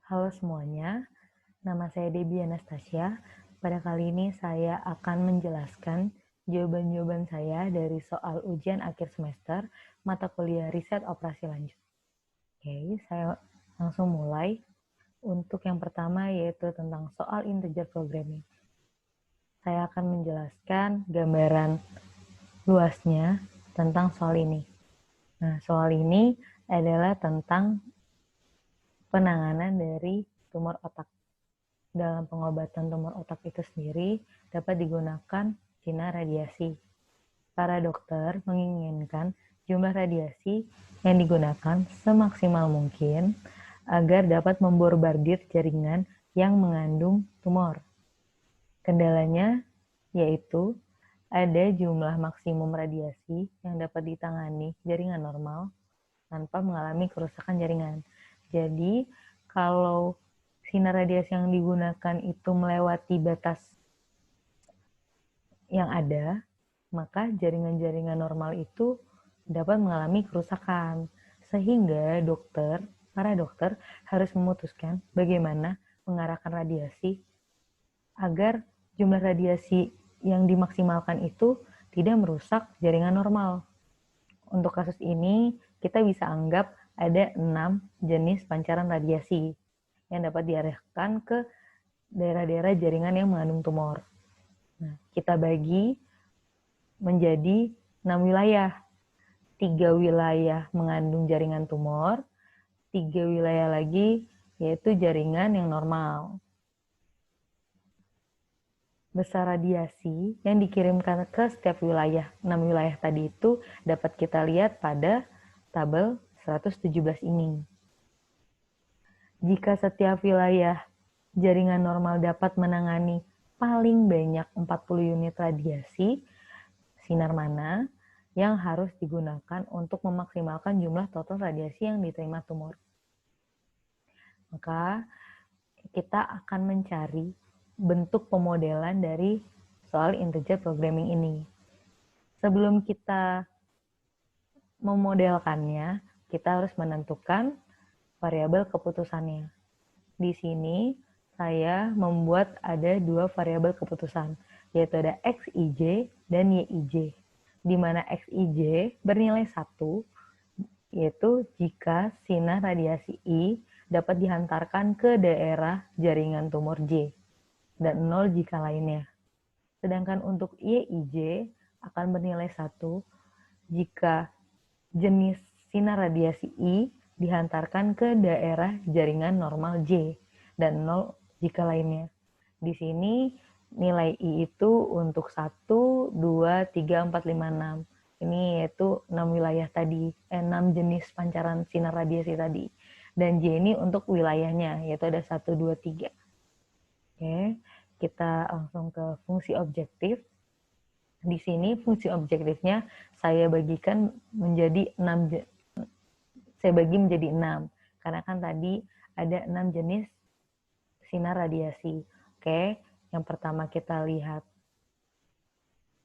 Halo semuanya, nama saya Debbie Anastasia. Pada kali ini saya akan menjelaskan jawaban-jawaban saya dari soal ujian akhir semester mata kuliah riset operasi lanjut. Oke, saya langsung mulai. Untuk yang pertama yaitu tentang soal integer programming. Saya akan menjelaskan gambaran luasnya tentang soal ini. Nah, soal ini adalah tentang penanganan dari tumor otak. Dalam pengobatan tumor otak itu sendiri dapat digunakan sinar radiasi. Para dokter menginginkan jumlah radiasi yang digunakan semaksimal mungkin agar dapat memborbardir jaringan yang mengandung tumor. Kendalanya yaitu ada jumlah maksimum radiasi yang dapat ditangani jaringan normal tanpa mengalami kerusakan jaringan. Jadi, kalau sinar radiasi yang digunakan itu melewati batas yang ada, maka jaringan-jaringan normal itu dapat mengalami kerusakan. Sehingga para dokter harus memutuskan bagaimana mengarahkan radiasi agar jumlah radiasi yang dimaksimalkan itu tidak merusak jaringan normal. Untuk kasus ini, kita bisa anggap ada 6 jenis pancaran radiasi yang dapat diarahkan ke daerah-daerah jaringan yang mengandung tumor. Nah, kita bagi menjadi 6 wilayah. 3 wilayah mengandung jaringan tumor, 3 wilayah lagi yaitu jaringan yang normal. Besar radiasi yang dikirimkan ke setiap wilayah, 6 wilayah tadi itu dapat kita lihat pada tabel 117 ini. Jika setiap wilayah jaringan normal dapat menangani paling banyak 40 unit radiasi, sinar mana yang harus digunakan untuk memaksimalkan jumlah total radiasi yang diterima tumor. Maka kita akan mencari bentuk pemodelan dari soal integer programming ini. Sebelum kita memodelkannya, kita harus menentukan variabel keputusannya. Di sini saya membuat ada 2 variabel keputusan, yaitu ada xij dan yij, di mana xij bernilai 1, yaitu jika sinar radiasi I dapat dihantarkan ke daerah jaringan tumor J, dan 0 jika lainnya. Sedangkan untuk yij akan bernilai 1 jika jenis sinar radiasi I dihantarkan ke daerah jaringan normal J, dan 0 jika lainnya. Di sini nilai I itu untuk 1, 2, 3, 4, 5, 6. Ini yaitu 6 wilayah tadi, 6 jenis pancaran sinar radiasi tadi. Dan J ini untuk wilayahnya, yaitu ada 1, 2, 3. Oke, kita langsung ke fungsi objektif. Di sini fungsi objektifnya saya bagikan menjadi 6, saya bagi menjadi 6. Karena kan tadi ada 6 jenis sinar radiasi. Oke, yang pertama kita lihat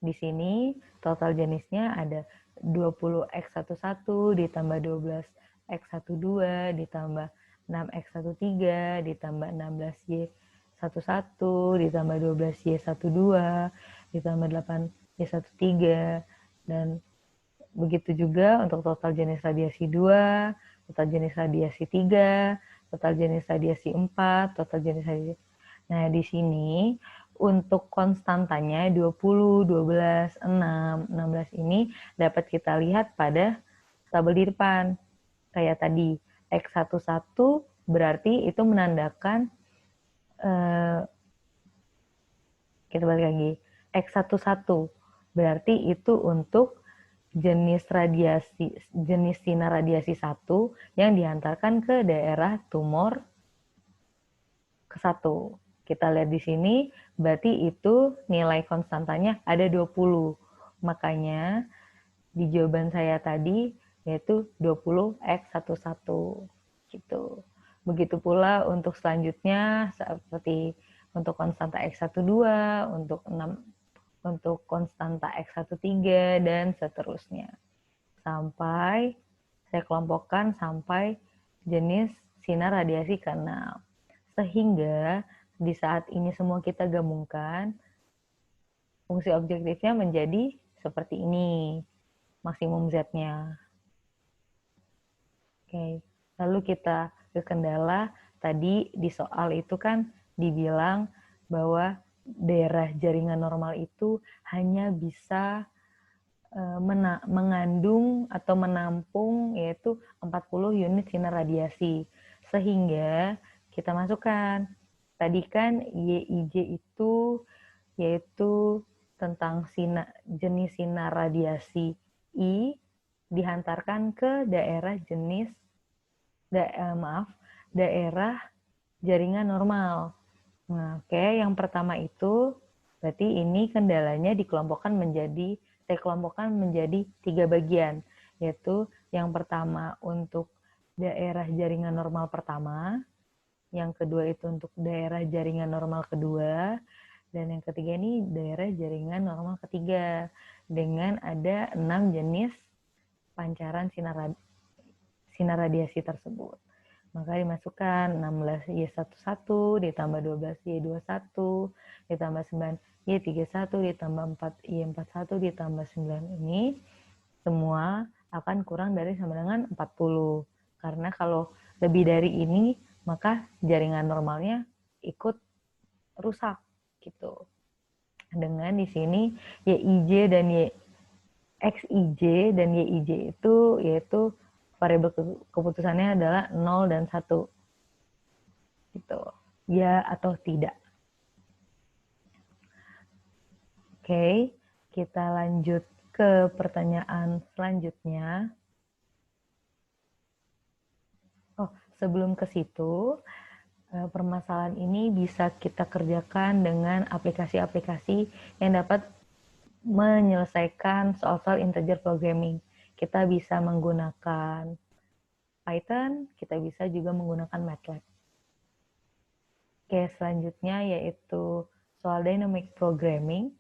di sini total jenisnya ada 20x11 ditambah 12x12 ditambah 6x13 ditambah 16y11 ditambah 12y12 ditambah 8y13, dan begitu juga untuk total jenis radiasi 2, total jenis radiasi 3, total jenis radiasi 4, total jenis radiasi. Nah, di sini untuk konstantanya 20, 12, 6, 16 ini dapat kita lihat pada tabel di depan. Kayak tadi, X11 berarti itu menandakan, kita balik lagi, X11 berarti itu untuk jenis sinar radiasi 1 yang dihantarkan ke daerah tumor ke-1. Kita lihat di sini, berarti itu nilai konstantanya ada 20. Makanya di jawaban saya tadi yaitu 20x11 gitu. Begitu pula untuk selanjutnya seperti untuk konstanta x12, untuk konstanta x13 dan seterusnya. Sampai saya kelompokkan sampai jenis sinar radiasi ke-6. Sehingga di saat ini semua kita gabungkan, fungsi objektifnya menjadi seperti ini, maksimum Z-nya. Oke, lalu kita ke kendala. Tadi di soal itu kan dibilang bahwa daerah jaringan normal itu hanya bisa mengandung atau menampung yaitu 40 unit sinar radiasi. Sehingga kita masukkan, tadi kan YIJ itu yaitu tentang jenis sinar radiasi I dihantarkan ke daerah daerah jaringan normal. Nah, oke, yang pertama itu berarti ini kendalanya dikelompokkan menjadi 3 bagian, yaitu yang pertama untuk daerah jaringan normal pertama, yang kedua itu untuk daerah jaringan normal kedua, dan yang ketiga ini daerah jaringan normal ketiga, dengan ada 6 jenis pancaran sinar radiasi tersebut. Maka dimasukkan 16Y11 ditambah 12Y21 ditambah 9Y31 ditambah 4Y41 ditambah 9 ini semua akan kurang dari sama dengan 40. Karena kalau lebih dari ini maka jaringan normalnya ikut rusak gitu. Dengan di sini YIJ dan XIJ dan YIJ itu yaitu variabel keputusannya adalah 0 dan 1. Gitu. Ya atau tidak. Oke, kita lanjut ke pertanyaan selanjutnya. Oh, sebelum ke situ, permasalahan ini bisa kita kerjakan dengan aplikasi-aplikasi yang dapat menyelesaikan soal-soal integer programming. Kita bisa menggunakan Python, kita bisa juga menggunakan MATLAB. Oke, selanjutnya yaitu soal dynamic programming.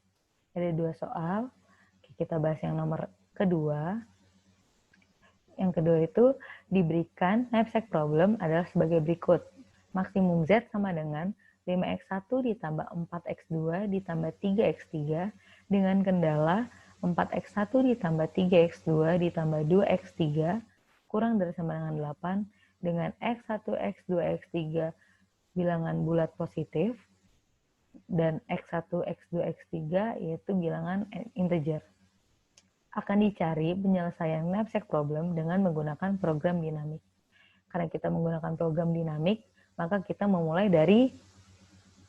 Ada 2 soal. Oke, kita bahas yang nomor kedua. Yang kedua itu diberikan knapsack problem adalah sebagai berikut. Maksimum Z sama dengan 5x1 ditambah 4x2 ditambah 3x3 dengan kendala 4x1 ditambah 3x2 ditambah 2x3 kurang dari sama dengan 8 dengan x1, x2, x3 bilangan bulat positif dan x1, x2, x3 yaitu bilangan integer. Akan dicari penyelesaian knapsack problem dengan menggunakan program dinamik. Karena kita menggunakan program dinamik, maka kita memulai dari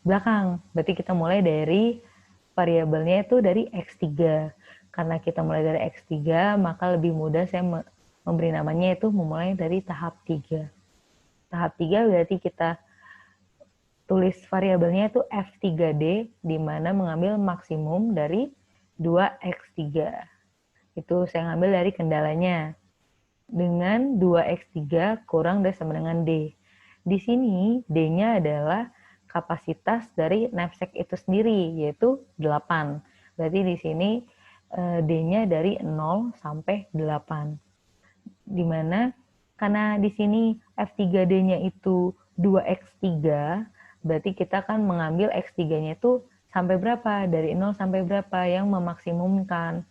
belakang. Berarti kita mulai dari variabelnya itu dari X3. Karena kita mulai dari X3, maka lebih mudah saya memberi namanya itu memulai dari tahap 3. Tahap 3 berarti kita tulis variabelnya itu F3D, di mana mengambil maksimum dari 2X3. Itu saya ngambil dari kendalanya. Dengan 2X3 kurang dari sama dengan D. Di sini D-nya adalah kapasitas dari knapsack itu sendiri, yaitu 8. Berarti di sini D-nya dari 0 sampai 8. Dimana karena di sini F3D-nya itu 2X3, berarti kita akan mengambil X3-nya itu sampai berapa? Dari 0 sampai berapa yang memaksimumkan.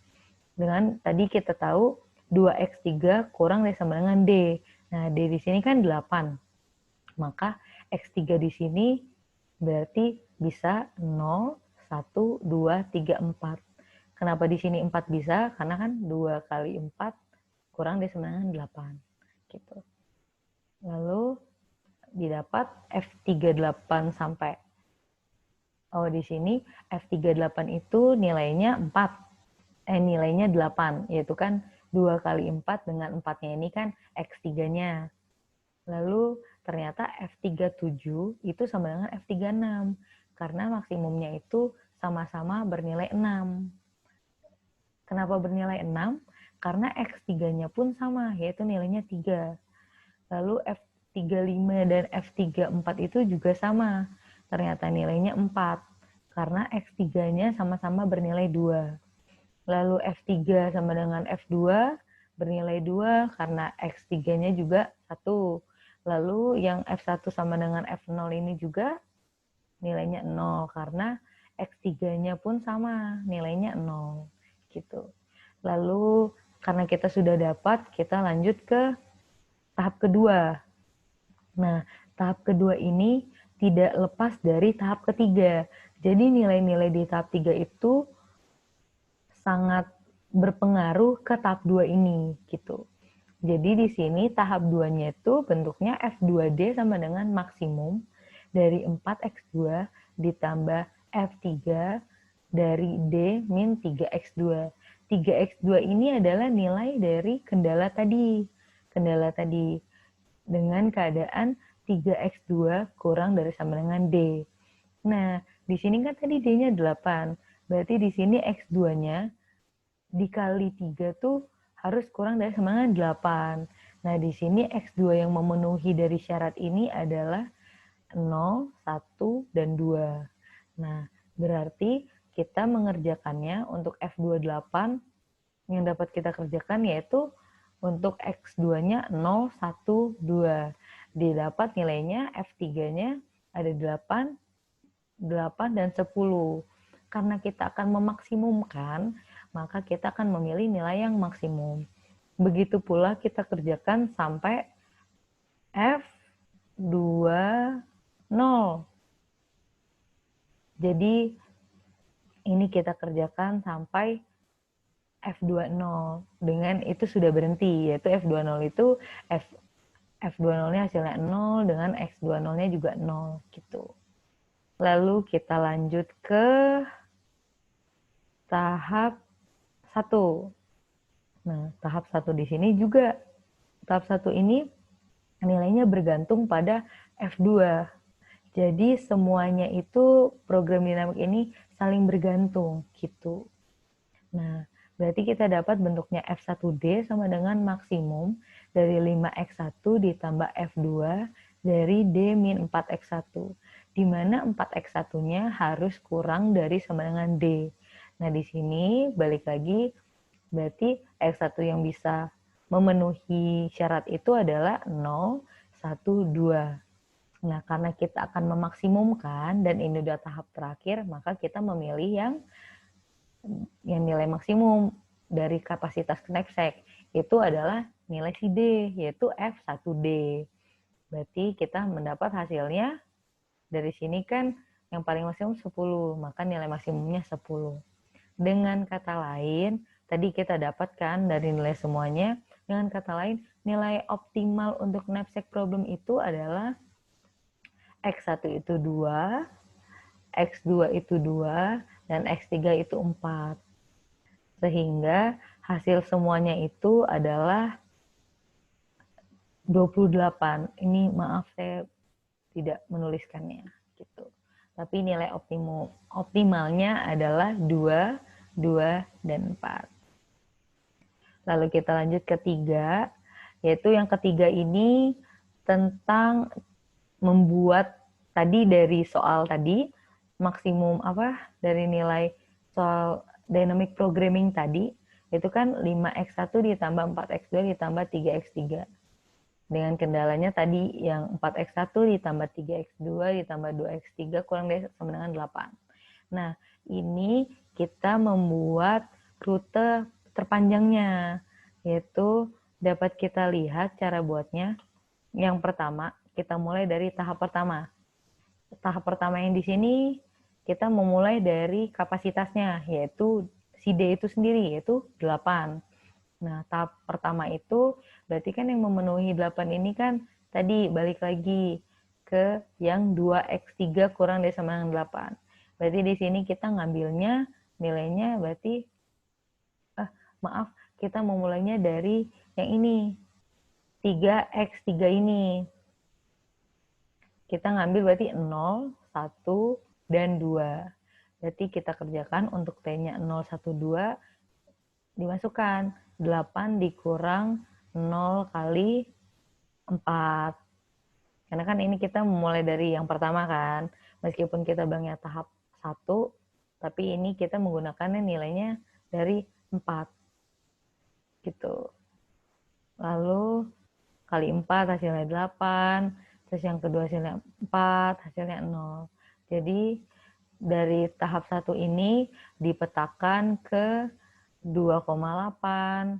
Dengan tadi kita tahu 2x3 kurang dari sama dengan D. Nah, D di sini kan 8. Maka x3 di sini berarti bisa 0, 1, 2, 3, 4. Kenapa di sini 4 bisa? Karena kan 2 kali 4 kurang dari sama dengan 8. Gitu. Lalu didapat F38 sampai. Oh, di sini F38 itu nilainya 4. Nilainya 8, yaitu kan 2 kali 4 dengan 4-nya ini kan X3-nya. Lalu ternyata F37 itu sama dengan F36, karena maksimumnya itu sama-sama bernilai 6. Kenapa bernilai 6? Karena X3-nya pun sama, yaitu nilainya 3. Lalu F35 dan F34 itu juga sama, ternyata nilainya 4, karena X3-nya sama-sama bernilai 2. Lalu F3 sama dengan F2 bernilai 2 karena X3-nya juga 1. Lalu yang F1 sama dengan F0 ini juga nilainya 0 karena X3-nya pun sama, nilainya 0 gitu. Lalu karena kita sudah dapat, kita lanjut ke tahap kedua. Nah, tahap kedua ini tidak lepas dari tahap ketiga. Jadi nilai-nilai di tahap 3 itu sangat berpengaruh ke tahap 2 ini gitu. Jadi di sini tahap 2-nya itu bentuknya F2D sama dengan maksimum dari 4X2 ditambah F3 dari D min 3X2. 3X2 ini adalah nilai dari kendala tadi. Kendala tadi dengan keadaan 3X2 kurang dari sama dengan D. Nah, di sini kan tadi D-nya 8. Berarti di sini X2-nya dikali 3 tuh harus kurang dari sama dengan 8. Nah, di sini X2 yang memenuhi dari syarat ini adalah 0, 1, dan 2. Nah, berarti kita mengerjakannya untuk F28 yang dapat kita kerjakan yaitu untuk X2-nya 0, 1, 2. Didapat nilainya F3-nya ada 8, 8, dan 10. Karena kita akan memaksimumkan, maka kita akan memilih nilai yang maksimum. Begitu pula kita kerjakan sampai F20. Jadi ini kita kerjakan sampai F20. Dengan itu sudah berhenti, yaitu F20 itu F20-nya hasilnya 0 dengan X20-nya juga 0 gitu. Lalu kita lanjut ke tahap 1. Nah, tahap 1 di sini juga tahap 1 ini nilainya bergantung pada F2. Jadi semuanya itu program dinamik ini saling bergantung gitu. Nah, berarti kita dapat bentuknya F1D sama dengan maksimum dari 5X1 ditambah F2 dari D min 4X1. Di mana 4X1-nya harus kurang dari sama dengan D. Nah, di sini balik lagi, berarti X1 yang bisa memenuhi syarat itu adalah 0, 1, 2. Nah, karena kita akan memaksimumkan dan ini udah tahap terakhir, maka kita memilih yang nilai maksimum dari kapasitas knapsack itu adalah nilai si D, yaitu F1D. Berarti kita mendapat hasilnya dari sini kan yang paling maksimum 10, maka nilai maksimumnya 10. Dengan kata lain, tadi kita dapatkan dari nilai semuanya, dengan kata lain, nilai optimal untuk knapsack problem itu adalah X1 itu 2, X2 itu 2, dan X3 itu 4. Sehingga hasil semuanya itu adalah 28. Ini maaf saya tidak menuliskannya gitu. Tapi nilai optimalnya adalah 2, 2, dan 4. Lalu kita lanjut ke 3, yaitu yang ketiga ini tentang membuat tadi dari soal tadi maksimum dari nilai soal dynamic programming tadi itu kan 5x1 ditambah 4x2 ditambah 3x3 dengan kendalanya tadi yang 4x1 ditambah 3x2 ditambah 2x3 kurang dari sama dengan 8. Nah, ini kita membuat rute terpanjangnya, yaitu dapat kita lihat cara buatnya. Yang pertama, kita mulai dari tahap pertama. Tahap pertama yang di sini kita memulai dari kapasitasnya, yaitu si D itu sendiri, yaitu 8. Nah, tahap pertama itu berarti kan yang memenuhi 8 ini kan tadi balik lagi ke yang 2x3 kurang dari sama dengan 8. Berarti di sini kita ngambilnya nilainya berarti kita memulainya dari yang ini 3x3 ini. Kita ngambil berarti 0, 1, dan 2. Berarti kita kerjakan untuk T-nya 0, 1, 2 dimasukkan 8 dikurang 0 kali 4. Karena kan ini kita memulai dari yang pertama kan. Meskipun kita bilangnya tahap 1, tapi ini kita menggunakannya nilainya dari 4. Gitu. Lalu kali 4 hasilnya 8, terus yang kedua hasilnya 4, hasilnya 0. Jadi dari tahap 1 ini dipetakan ke 2,8,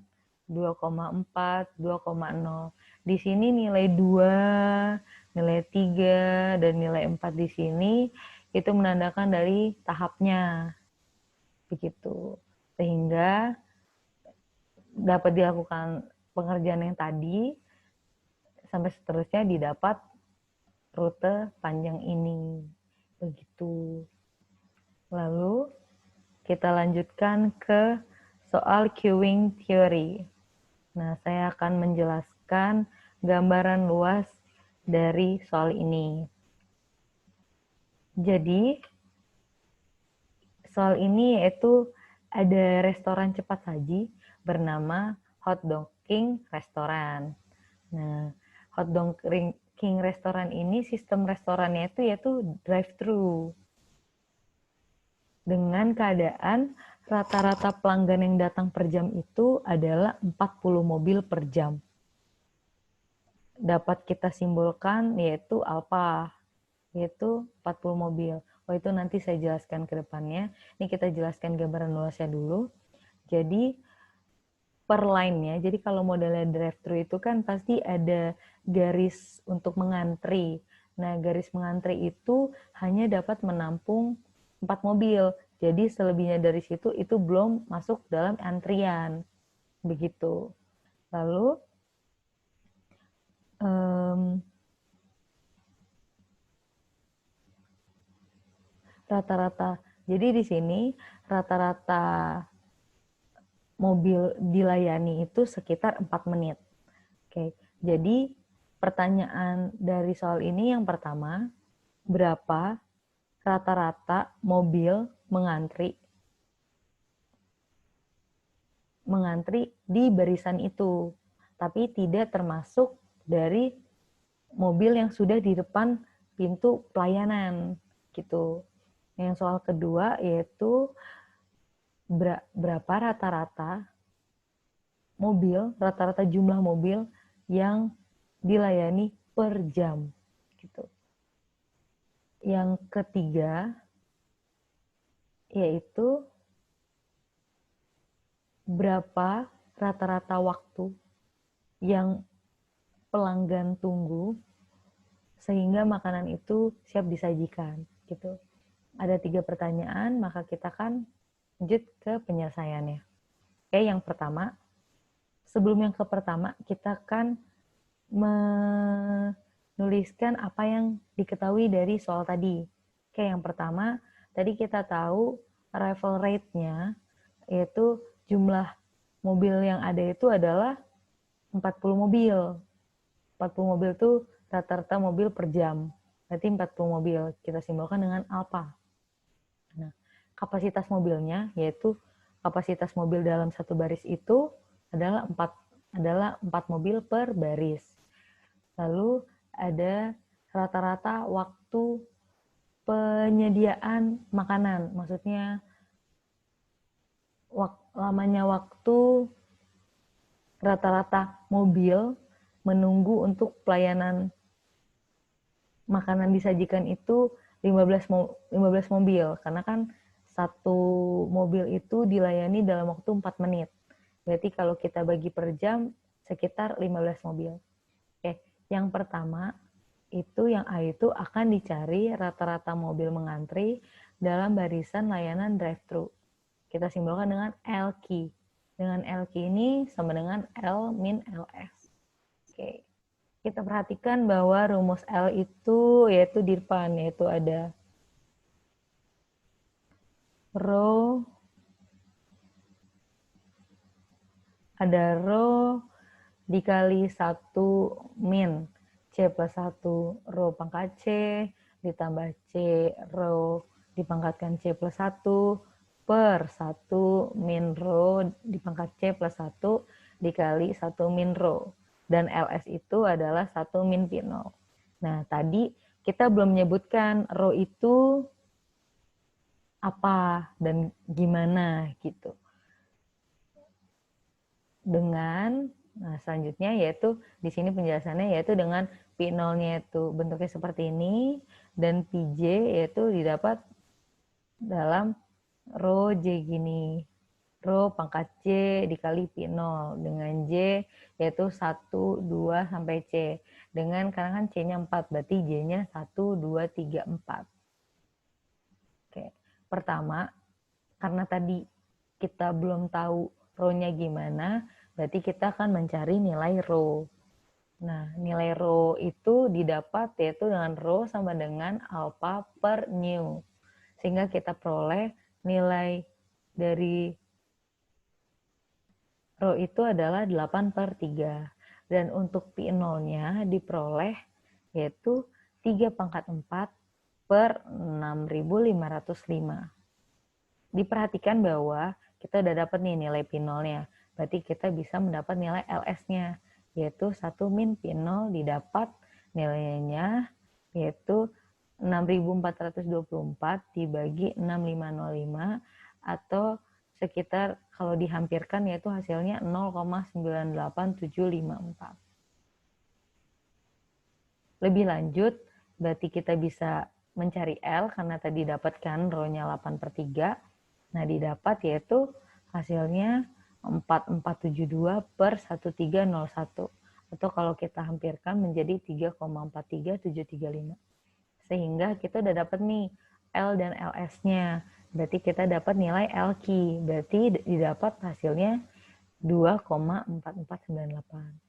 2,4, 2,0. Di sini nilai 2, nilai 3, dan nilai 4 di sini itu menandakan dari tahapnya. Begitu. Sehingga dapat dilakukan pengerjaan yang tadi sampai seterusnya didapat rute panjang ini. Begitu. Lalu kita lanjutkan ke soal queuing theory. Nah, saya akan menjelaskan gambaran luas dari soal ini. Jadi, soal ini yaitu ada restoran cepat saji bernama Hot Dog King Restaurant. Nah, Hot Dog King Restaurant ini sistem restorannya itu yaitu drive-thru. Dengan keadaan rata-rata pelanggan yang datang per jam itu adalah 40 mobil per jam. Dapat kita simbolkan yaitu alpha, yaitu 40 mobil. Oh, itu nanti saya jelaskan ke depannya. Ini kita jelaskan gambaran luasnya dulu. Jadi per line-nya, jadi kalau modelnya drive-thru itu kan pasti ada garis untuk mengantri. Nah, garis mengantri itu hanya dapat menampung 4 mobil. Jadi selebihnya dari situ itu belum masuk dalam antrian. Begitu. Lalu rata-rata. Jadi di sini rata-rata mobil dilayani itu sekitar 4 menit. Oke. Jadi pertanyaan dari soal ini yang pertama, berapa rata-rata mobil mengantri di barisan itu, tapi tidak termasuk dari mobil yang sudah di depan pintu pelayanan gitu. Yang soal kedua yaitu berapa rata-rata jumlah mobil yang dilayani per jam gitu. Yang ketiga yaitu berapa rata-rata waktu yang pelanggan tunggu sehingga makanan itu siap disajikan gitu. Ada 3 pertanyaan, maka kita akan lanjut ke penyelesaiannya. Oke, yang pertama, sebelum yang ke pertama, kita akan menuliskan apa yang diketahui dari soal tadi. Oke, yang pertama, tadi kita tahu arrival rate-nya, yaitu jumlah mobil yang ada itu adalah 40 mobil. 40 mobil itu rata-rata mobil per jam. Berarti 40 mobil. Kita simbolkan dengan alpha. Nah, kapasitas mobilnya, yaitu kapasitas mobil dalam satu baris itu adalah 4 mobil per baris. Lalu ada rata-rata waktu penyediaan makanan. Maksudnya lamanya waktu rata-rata mobil menunggu untuk pelayanan makanan disajikan itu 15 mobil. Karena kan satu mobil itu dilayani dalam waktu 4 menit. Berarti kalau kita bagi per jam sekitar 15 mobil. Oke, yang pertama itu yang A itu akan dicari rata-rata mobil mengantri dalam barisan layanan drive-thru. Kita simbolkan dengan LQ. Dengan LQ ini sama dengan L min LS. Oke. Kita perhatikan bahwa rumus L itu yaitu di depan, yaitu ada row dikali 1 min C plus 1 row pangkat C ditambah C row dipangkatkan C plus 1 per 1 min row dipangkat C plus 1 dikali 1 min row. Dan LS itu adalah 1 min P0. Nah, tadi kita belum menyebutkan row itu apa dan gimana gitu. Dengan Nah, selanjutnya yaitu di sini penjelasannya yaitu dengan P0-nya itu bentuknya seperti ini dan Pj yaitu didapat dalam rho J gini. Rho pangkat J dikali P0 dengan J yaitu 1, 2, sampai C. Karena kan C-nya 4, berarti J-nya 1, 2, 3, 4. Oke. Pertama, karena tadi kita belum tahu rho-nya gimana, berarti kita akan mencari nilai rho. Nah, nilai rho itu didapat yaitu dengan rho sama dengan alpha per nu. Sehingga kita peroleh nilai dari rho itu adalah 8/3. Dan untuk P0-nya diperoleh yaitu 3/4 per 6.505. Diperhatikan bahwa kita udah dapat nih nilai P0-nya. Berarti kita bisa mendapat nilai LS-nya, yaitu 1 min P0 didapat nilainya yaitu 6.424 dibagi 6.505 atau sekitar kalau dihampirkan yaitu hasilnya 0,98754. Lebih lanjut, berarti kita bisa mencari L karena tadi dapatkan rho-nya 8/3. Nah, didapat yaitu hasilnya 4472 per 1301. Atau kalau kita hampirkan menjadi 3,43735. Sehingga kita udah dapat nih L dan LS-nya. Berarti kita dapat nilai LQ. Berarti didapat hasilnya 2,4498.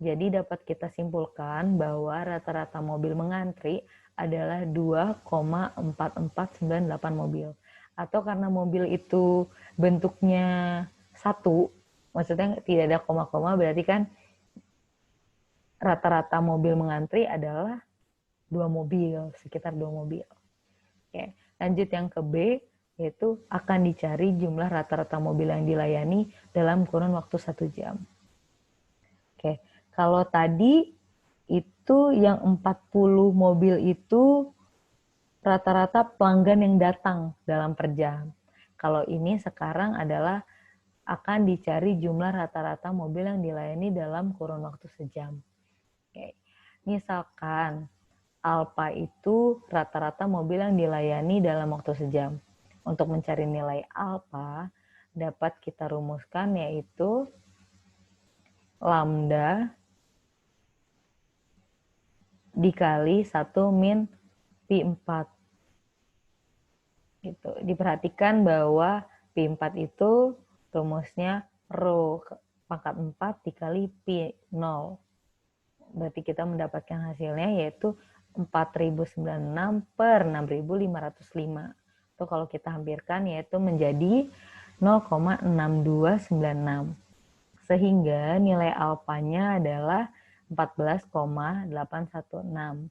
Jadi dapat kita simpulkan bahwa rata-rata mobil mengantri adalah 2,4498 mobil. Atau karena mobil itu bentuknya satu, maksudnya tidak ada koma-koma, berarti kan rata-rata mobil mengantri adalah 2 mobil, sekitar 2 mobil. Oke, lanjut yang ke B, yaitu akan dicari jumlah rata-rata mobil yang dilayani dalam kurun waktu 1 jam. Oke, kalau tadi itu yang 40 mobil itu rata-rata pelanggan yang datang dalam per jam. Kalau ini sekarang adalah akan dicari jumlah rata-rata mobil yang dilayani dalam kurun waktu sejam. Oke. Misalkan alpha itu rata-rata mobil yang dilayani dalam waktu sejam. Untuk mencari nilai alpha dapat kita rumuskan yaitu lambda dikali 1 min P4. Gitu. Diperhatikan bahwa P4 itu rumusnya rho pangkat 4 dikali P0. Berarti kita mendapatkan hasilnya yaitu 4096 per 6505. Itu kalau kita hampirkan yaitu menjadi 0,6296. Sehingga nilai alfanya adalah 14,816.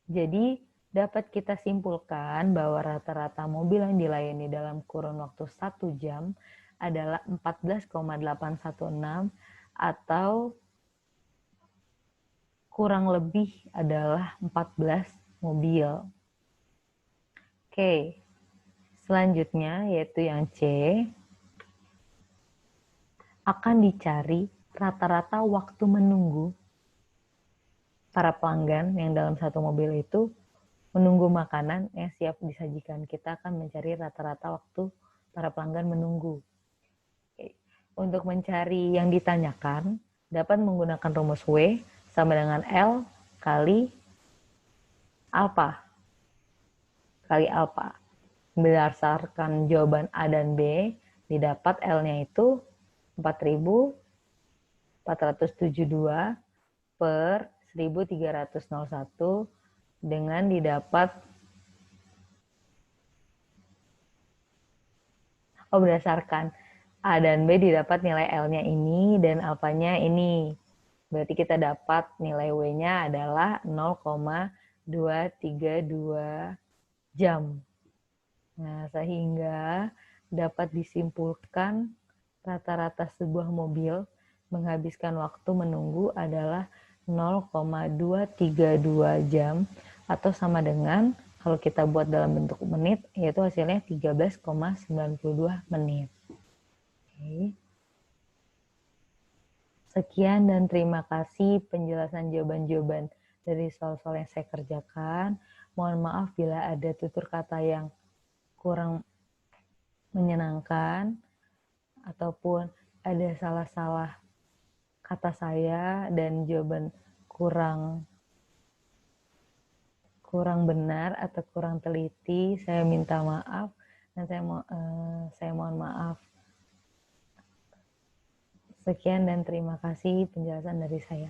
Jadi dapat kita simpulkan bahwa rata-rata mobil yang dilayani dalam kurun waktu 1 jam adalah 14,816 atau kurang lebih adalah 14 mobil. Oke, selanjutnya yaitu yang C, akan dicari rata-rata waktu menunggu para pelanggan yang dalam satu mobil itu menunggu makanan yang siap disajikan. Kita akan mencari rata-rata waktu para pelanggan menunggu. Oke. Untuk mencari yang ditanyakan, dapat menggunakan rumus W sama dengan L kali alpha. Berdasarkan jawaban A dan B, didapat L-nya itu 4.472 per 1.301 dengan didapat berdasarkan A dan B didapat nilai L-nya ini dan alfanya ini. Berarti kita dapat nilai W-nya adalah 0,232 jam. Nah, sehingga dapat disimpulkan rata-rata sebuah mobil menghabiskan waktu menunggu adalah 0,232 jam atau sama dengan kalau kita buat dalam bentuk menit yaitu hasilnya 13,92 menit. Oke. Sekian dan terima kasih penjelasan jawaban-jawaban dari soal-soal yang saya kerjakan. Mohon maaf bila ada tutur kata yang kurang menyenangkan ataupun ada salah-salah kata saya dan jawaban kurang benar atau kurang teliti. Saya minta maaf dan saya mohon maaf. Sekian dan terima kasih penjelasan dari saya.